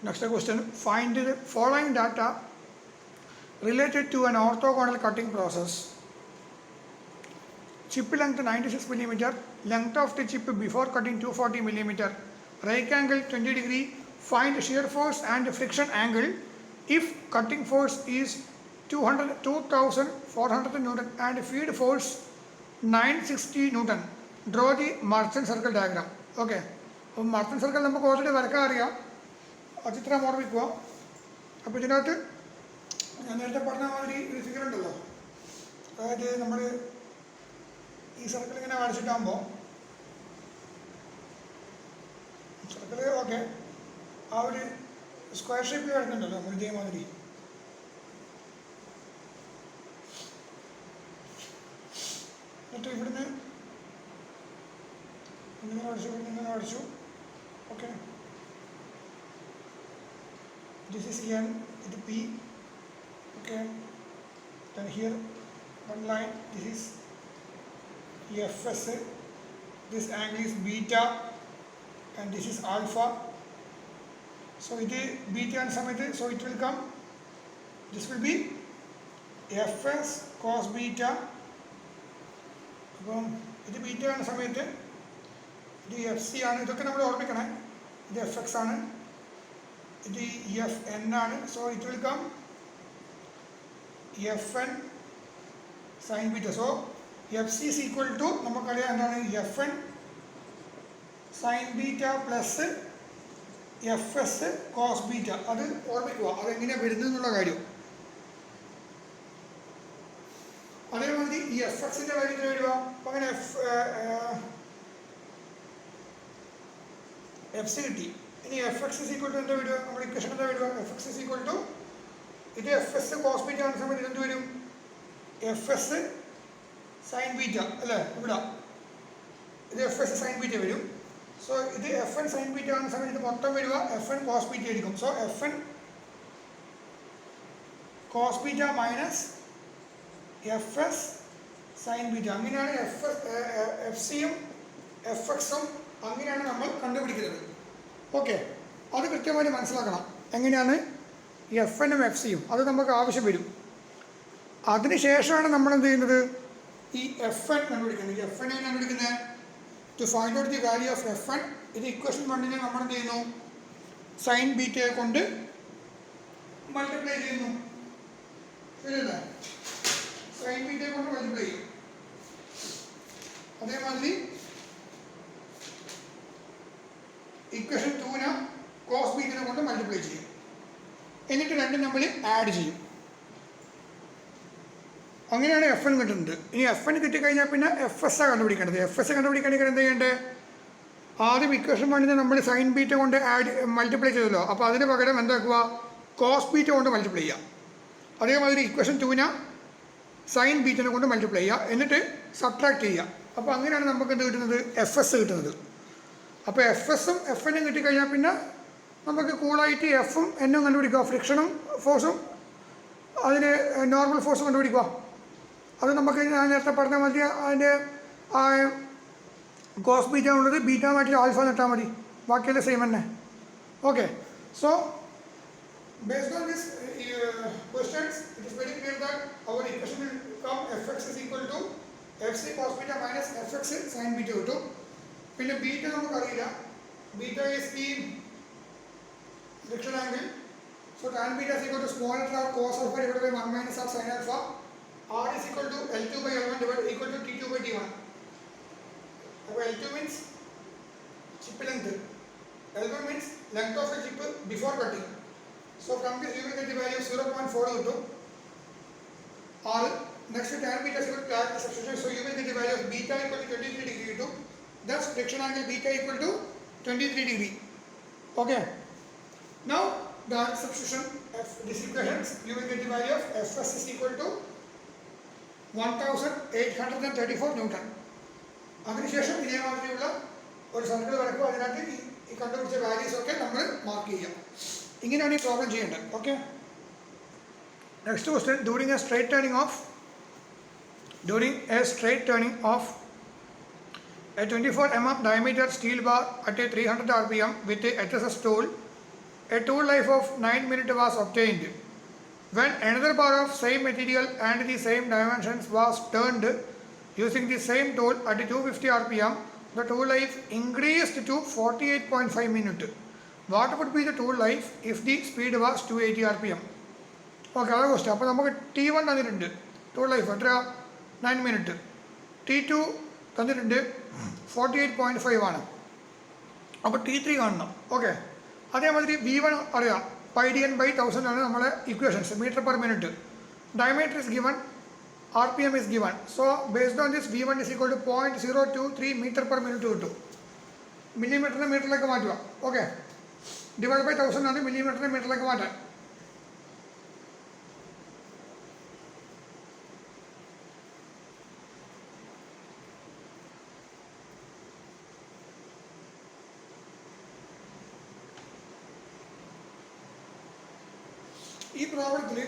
Next question, find the following data related to an orthogonal cutting process. Chip length 96 mm, length of the chip before cutting 240 mm, rake angle 20 degree, find shear force and friction angle if cutting force is 2400 Newton and feed force 960 Newton. Draw the Marchant circle diagram. Okay. അപ്പോൾ Marchant circle നമുക്ക് already വരക്കാൻ അറിയാം. ആ ചിത്രം ഓർമ്മിക്കുക. അപ്പോൾ ഇതിനകത്ത് ഞാൻ നേരത്തെ പറഞ്ഞ മാതിരി ഒരു ഫിഗർ ഉണ്ടല്ലോ, അതായത് നമ്മൾ ഈ സർക്കിൾ ഇങ്ങനെ വരച്ചിട്ടാകുമ്പോൾ സർക്കിൾ ഓക്കെ ആ ഒരു സ്ക്വയർ ഷേപ്പ് വരുന്നുണ്ടല്ലോ നമ്മൾ ഇതേമാതിരി. എന്നിട്ട് ഇവിടുന്ന് ഇങ്ങനെ വരച്ചു, ഇവിടുന്ന് ഇങ്ങനെ വരച്ചു. Okay, this is N, it is P. Okay, then here one line, this is Fs, this angle is beta and this is alpha. So it is beta and summit, so it will come, this will be Fs cos beta. അപ്പം ഇത് beta ആണ് സമയത്ത്, ഇത് F C ആണ്, ഇതൊക്കെ നമ്മൾ ഓർമ്മിക്കണേ. ഇത് F X ആണ്, ഇത് എഫ് എൻ ആണ്. So it will come F N sine beta. So F C is equal to നമുക്കറിയാം എന്താണ്, F N sine beta plus F S cos beta. അത് ഓർമ്മിക്കുക, അതെങ്ങനെയാണ് വരുന്നത് എന്നുള്ള കാര്യം. അതേമാതിരി ഈ എഫ് എക്സിൻ്റെ കാര്യത്തിൽ വരിക. അപ്പം അങ്ങനെ എഫ് സി കിട്ടി. ഇനി F X is equal to എന്താ വരിക, നമ്മുടെ ഇക്വേഷൻ എന്താ വരിക, F X is equal to ഇത് എഫ് എസ് കോസ് ബീറ്റ ആകുന്ന സമയത്ത് ഇതെന്ത് വരും, എഫ് എസ് സൈൻ ബീറ്റ അല്ലേ, ഇവിടെ ഇത് എഫ് എസ് സൈൻ ബീറ്റ വരും. സോ ഇത് എഫ് എൻ സൈൻ ബീറ്റ ആകുന്ന സമയത്ത് ഇത് മൊത്തം വരിക എഫ് എൻ കോസ് ബീറ്റ ആയിരിക്കും. So F N cos beta minus F S sine beta. അങ്ങനെയാണ് എഫ് സിയും എഫ് എക്സും അങ്ങനെയാണ് നമ്മൾ കണ്ടുപിടിക്കുന്നത്. ഓക്കെ, അത് കൃത്യമായി മനസ്സിലാക്കണം എങ്ങനെയാണ് എഫ് എനും എഫ് സിയും, അത് നമുക്ക് ആവശ്യം വരും. അതിനുശേഷമാണ് നമ്മൾ എന്ത് ചെയ്യുന്നത്, ഈ എഫ് എൻ കണ്ടുപിടിക്കുന്നത്. ഈ എഫ് എൻ കണ്ടുപിടിക്കുന്നത് to find out the value of F N. ഇത് ഇക്വേഷൻ വണ്ണിനെ നമ്മൾ എന്ത് ചെയ്യുന്നു, സൈൻ ബീറ്റയെ കൊണ്ട് മൾട്ടിപ്ലൈ ചെയ്യുന്നു. ശരിയല്ലേ, സൈൻ ബീറ്റയെ കൊണ്ട് മൾട്ടിപ്ലൈ ചെയ്യും. അതേമാതിരി ഇക്വേഷൻ 2 കോസ് ബീറ്റനെ കൊണ്ട് മൾട്ടിപ്ലൈ ചെയ്യും. എന്നിട്ട് രണ്ടും നമ്മൾ ആഡ് ചെയ്യും. അങ്ങനെയാണ് എഫ് എൻ കിട്ടുന്നത്. ഇനി എഫ് എൻ കിട്ടിക്കഴിഞ്ഞാൽ പിന്നെ എഫ് എസ് ആണ് കണ്ടുപിടിക്കേണ്ടത്. എഫ് എസ് കണ്ടുപിടിക്കണമെങ്കിൽ എന്ത് ചെയ്യേണ്ടത്, ആദ്യം ഇക്വേഷൻ വണ്ണിനെ നമ്മൾ സൈൻ ബീറ്റ കൊണ്ട് മൾട്ടിപ്ലൈ ചെയ്തല്ലോ, അപ്പോൾ അതിന് പകരം എന്താക്കുക, കോസ് ബീറ്റ കൊണ്ട് മൾട്ടിപ്ലൈ ചെയ്യുക. അതേമാതിരി ഇക്വേഷൻ 2 സൈൻ ബീറ്റനെ കൊണ്ട് മൾട്ടിപ്ലൈ ചെയ്യുക, എന്നിട്ട് സബ്ട്രാക്ട് ചെയ്യുക. അപ്പോൾ അങ്ങനെയാണ് നമുക്ക് എന്ത് കിട്ടുന്നത്, എഫ് എസ് കിട്ടുന്നത്. അപ്പോൾ എഫ് എസും എഫ് എന്നും കിട്ടിക്കഴിഞ്ഞാൽ പിന്നെ നമുക്ക് കൂളായിട്ട് എഫും എന്നും കണ്ടുപിടിക്കുക, ഫ്രിക്ഷനും ഫോഴ്സും അതിന് നോർമൽ ഫോഴ്സും കണ്ടുപിടിക്കുക. അത് നമുക്ക് ഞാൻ നേരത്തെ പറഞ്ഞ മതി, അതിൻ്റെ കോസ് ബീറ്റ ഉള്ളത് ബീറ്റ മാറ്റി ആൽഫ നിട്ടാൽ മതി, ബാക്കിയെല്ലാം സെയിം തന്നെ. Okay, so based on this questions, it is very clear that our equation will come fx is equal to fc cos beta minus fx sin beta കിട്ടും. പിന്നെ beta നമുക്കറിയില്ല, beta is the friction angle. So tan beta is equal to small r cos alpha divided by 1 minus r sin alpha. R is equal to L2 by L1 divided equal to T2 by T1. അപ്പോൾ L2 means chip length, L1 means length of the chip before cutting. So from this you will get the value of 0.4 into R. Next tan beta is equal to add the substitution, so you will get the value of beta equal to 23 degree into, thus friction angle beta equal to 23 degree. Okay, now the substitution of this equations, you will get the value of Fs is equal to 1834 Newton. അതിനുശേഷം ഇതേമാതിരിയുള്ള ഒരു circle വരയ്ക്കുക, അതിനകത്ത് ഈ കണ്ടുപിടിച്ച values ഒക്കെ നമ്മൾ mark ചെയ്യാം. ഇങ്ങനെയാണ് ഈ പ്രോബ്ലം ചെയ്യേണ്ടത്. Okay, next question, during a straight turning of a 24 mm diameter steel bar at a 300 rpm with a HSS tool a tool life of 9 minutes was obtained. When another bar of same material and the same dimensions was turned using the same tool at 250 rpm, the tool life increased to 48.5 minutes. What would be the tool life if the speed was 280 rpm? Okay, that's question. അപ്പോൾ നമുക്ക് T1 തന്നിട്ടുണ്ട് tool life എത്ര 9 minute, T2 തന്നിട്ടുണ്ട് 48.5 ആണ്. അപ്പോൾ T3 കാണണം. Okay, അതേമാതിരി V1 അറിയാം, πdn by 1000 ആണ് നമ്മളെ equations, metre per minute. Diameter is given, RPM is given. So based on this V1 is equal to 0.023 meter per minute കിട്ടും. മില്ലിമീറ്ററിനെ മീറ്ററിലേക്ക് മാറ്റുക. ഓക്കെ, ഡിവൈഡ് ബൈ 1000 ആണ് മില്ലിമീറ്ററിനെ മീറ്ററിലേക്ക് മാറ്റാൻ. ഈ പ്രോബ്ലത്തിൽ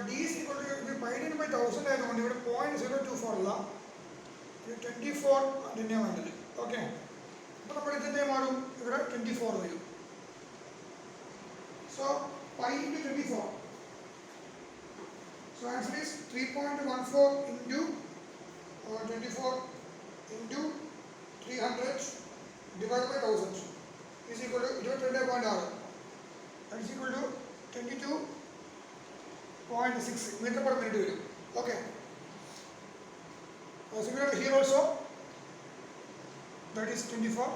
ഡി is equal to ഇത് പൈഡിന് by 1000 ആയതുകൊണ്ട് ഇവിടെ 0.024 അല്ല, 24 അതിൻ്റെ വേണ്ടത്. ഓക്കെ, അപ്പോൾ നമ്മൾ ഇതിൻ്റെ മാറും, ഇവിടെ 24 വരും. So pi into 24, so answer is 3.14 into 24 into 300 divide by 1000 is equal to 22.6, that is equal to 22.6 meter per minute വരും. Okay, similar here also, that is 24,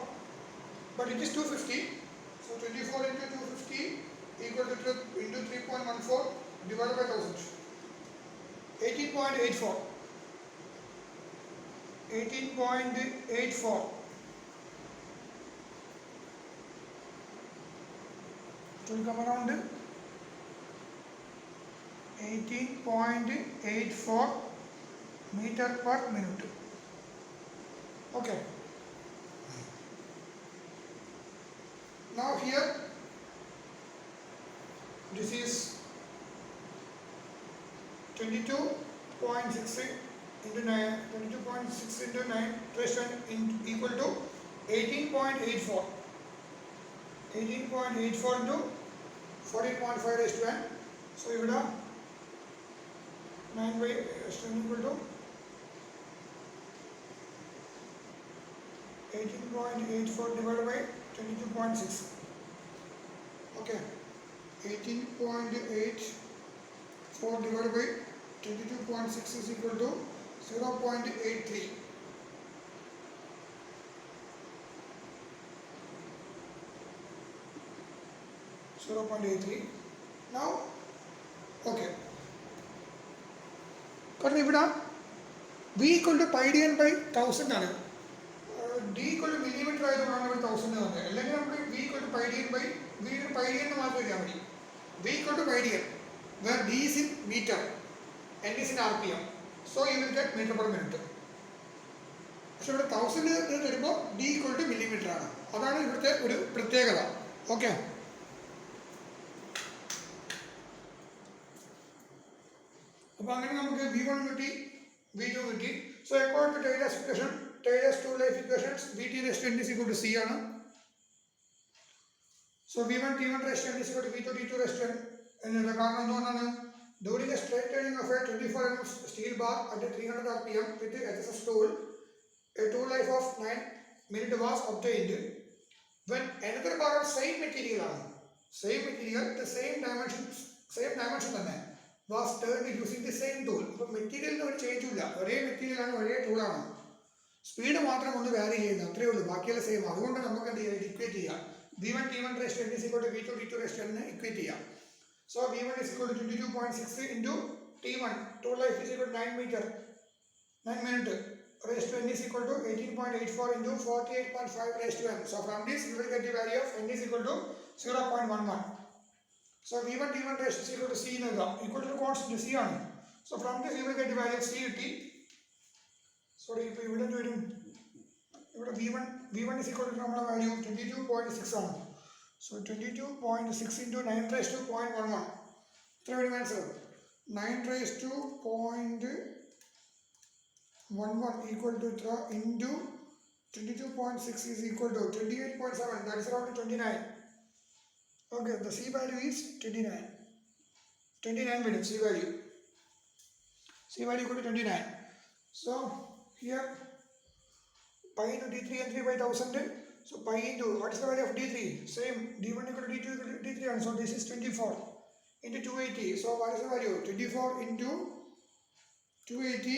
but it is 250, so 24 into 250 equal to into 3.14 divided by 1000, 18.84, 18.84, so it will come around 18.84 meter per minute. Okay, now here this is 22.6 into 9, 22.6 into 9 raised to 10 equal to 18.84, 18.84 into 14.5 raised to 10. So ഇവിടെ 9 by 10 equal to 18.84 divided by 22.6. Okay, 18.84 divided by 22.6 is equal to 0.83. Now, okay. കാരണം ഇവിടെ V equal to πdn by 1000 ആണ്, D equal to millimeter ആയതുകൊണ്ടാണ് ഇവിടെ 1000 വന്നത്. അല്ലെങ്കിൽ നമുക്ക് V equal to πdn by πdn മാത്രം എഴുതിയാൽ മതി. V equal to πdn where D is in meter, N is in RPM, so you will get meter per minute. പക്ഷെ ഇവിടെ 1000 വരുമ്പോൾ D equal to millimeter ആണ്, അതാണ് ഇവിടുത്തെ ഒരു പ്രത്യേകത. ഓക്കെ, അപ്പോൾ അങ്ങനെ നമുക്ക് V1 കിട്ടി, V2 കിട്ടി. So according to Taylor's equation, Taylor's to life equations, VT raised to N is equal to C ആണ്. So V1 T1 raised to N is equal to V2 T2 raised to N എന്നുള്ള കാരണം എന്തുകൊണ്ടാണ്? During a straight turning of a 24 mm steel bar at 300 rpm with HSS tool, a tool life of 9 minutes was obtained. When another bar of same material ആണ്, same material, the same dimension തന്നെ was turned using the same tool. അപ്പോൾ മെറ്റീരിയലിന് ഒരു ചേഞ്ചും ഇല്ല, ഒരേ മെറ്റീരിയലാണ്, ഒരേ ടൂളാണ്, സ്പീഡ് മാത്രം ഒന്ന് വാരി ചെയ്യുന്നത്, അത്രയേ ഉള്ളൂ, ബാക്കിയെല്ലാം സെയിം. അതുകൊണ്ട് നമുക്ക് എന്ത് ചെയ്യാം, ഇക്വേറ്റ് ചെയ്യാം. V1 T1 raised to N is equal to V2 T2 raised to N equate ചെയ്യാം. So V1 is equal to 22.6 into T1, tool life is equal to 9 minutes raised to N is equal to 18.84 into 48.5 raised to N. So from this you will get the value of N is equal to 0.11. So V1 T1 raised to equal to C equal to the constant C ആണ്. So from this you will get the value of C T. Sorry, ഇപ്പോൾ ഇവിടെ വരും, ഇവിടെ V1 is equal to നമ്മുടെ value 22.6 ആണ്. So 22.6 into 9 raised to 0.11. എത്ര വരും answer? 9 raised to 0.11 equal to into 22.6 is equal to 28.7, that is around 29. Okay, the C value is 29. 29 minutes C value. C value equal to 29. So here pi into D3 and 3 by 1000. So pi into, what is the value of D3? Same, D1 equal to D2 equal to D3, and so this is 24 into 280. So what is the value? 24 into 280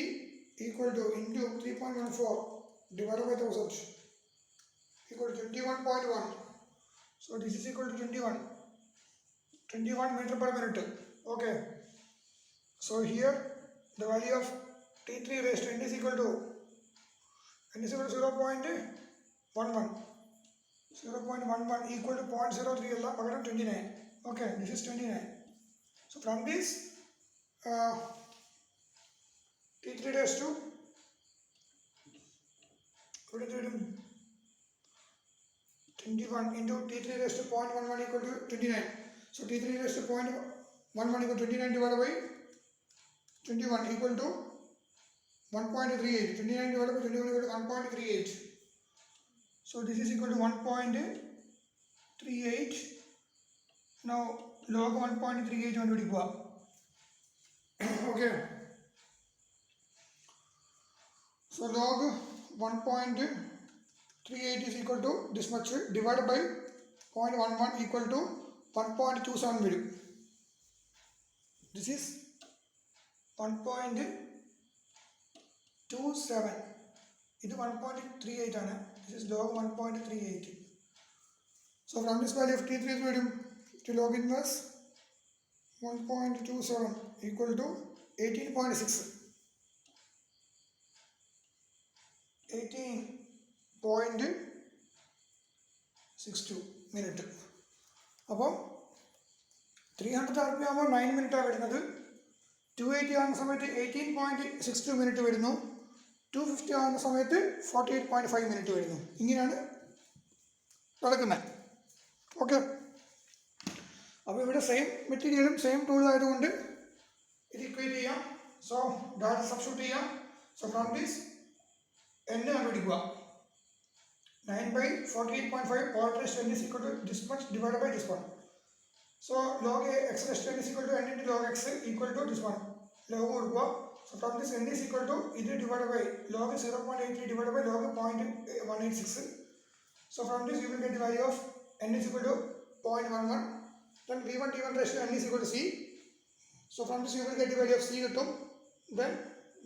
equal to into 3.14 divided by 1000 equal to 21.1. So this is equal to 21 meter per minute. Okay. So here the value of T3 raised to n is equal to 0.11. 0.11 equal to 0.03 alla 29. Okay, this is 29. So from this T3 raised to 21 into T3 raised to 0.11 equal to 29. So T3 raised to 0.11 equal to 29 divided by 21 equal to 1.38. 29 divided by 21 equal to 1.38. So this is equal to 1.38. Now log 1.38 on okay. So log 1.38 is equal to this much divided by 0.11 equal to 1.27 million. This is 1.27. This is 1.38 ആണ്. This is log 1.38. So from this value of T3 is value to log inverse 1.27 equal to 18.6. 18.62 minute. അപ്പോൾ 300 RPM ആകുമ്പോൾ 9 മിനിറ്റാണ് വരുന്നത്. 280 ആകുന്ന സമയത്ത് 18.62 minute വരുന്നു. 250 ആകുന്ന സമയത്ത് 48.5 മിനിറ്റ് വരുന്നു. ഇങ്ങനെയാണ് നടക്കുന്നത്. ഓക്കെ. അപ്പോൾ ഇവിടെ സെയിം മെറ്റീരിയലും സെയിം ടൂളും ആയതുകൊണ്ട് ഇത് ഇക്വേറ്റ് ചെയ്യാം. സോ ഡാറ്റ സബ്സ്റ്റിറ്റ്യൂട്ട് ചെയ്യാം. സോ ഫ്രം ദിസ് n കണ്ടുപിടിക്കുക. 9 by 48.5 all raised to n is equal to this much divided by this one. So log x raised to n is equal to n into log x equal to this one. Log കൊടുക്കുക. So from this n is equal to ഇത് divided by log 0.83 divided by log 0.186. So from this you will get the value of n is equal to 0.11. Then v1 t1 raised to n is equal to c. So from this you will get the value of c കിട്ടും. Then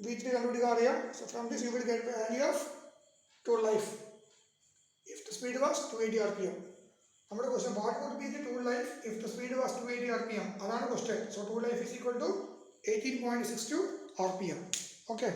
v3 കണ്ടുപിടിക്കുക അറിയാം. So from this you will get the value of tool life if the speed was 280 rpm. നമ്മുടെ question, what would be the tool life if the speed was 280 rpm? അതാണ് question. So tool life is equal to 18.62 rpm. Okay.